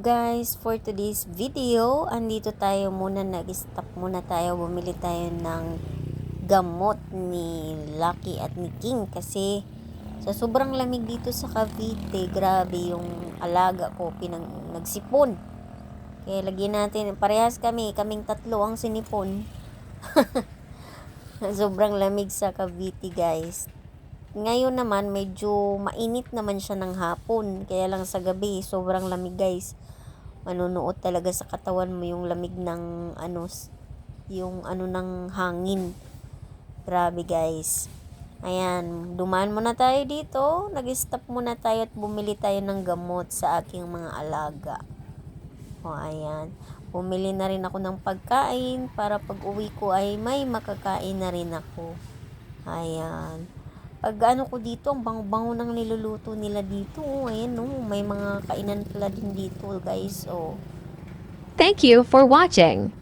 guys, for today's video, andito tayo muna, nag-stop muna tayo, bumili tayo ng gamot ni Lucky at ni King kasi sa sobrang lamig dito sa Cavite, grabe yung alaga ko nagsipon. Kaya lagyan natin, parehas kaming tatlo ang sinipon. Sobrang lamig sa Cavite guys. Ngayon naman, medyo mainit naman siya ng hapon. Kaya lang sa gabi, sobrang lamig guys. Manunuot talaga sa katawan mo yung lamig ng yung ng hangin. Grabe guys. Ayan, dumaan muna tayo dito. Nag-stop muna tayo at bumili tayo ng gamot sa aking mga alaga. O ayan. Bumili na rin ako ng pagkain para pag uwi ko ay may makakain na rin ako. Ayan. Pag ko dito, ang bango-bango ng niluluto nila dito. Ayan, may mga kainan pala din dito, guys. Thank you for watching.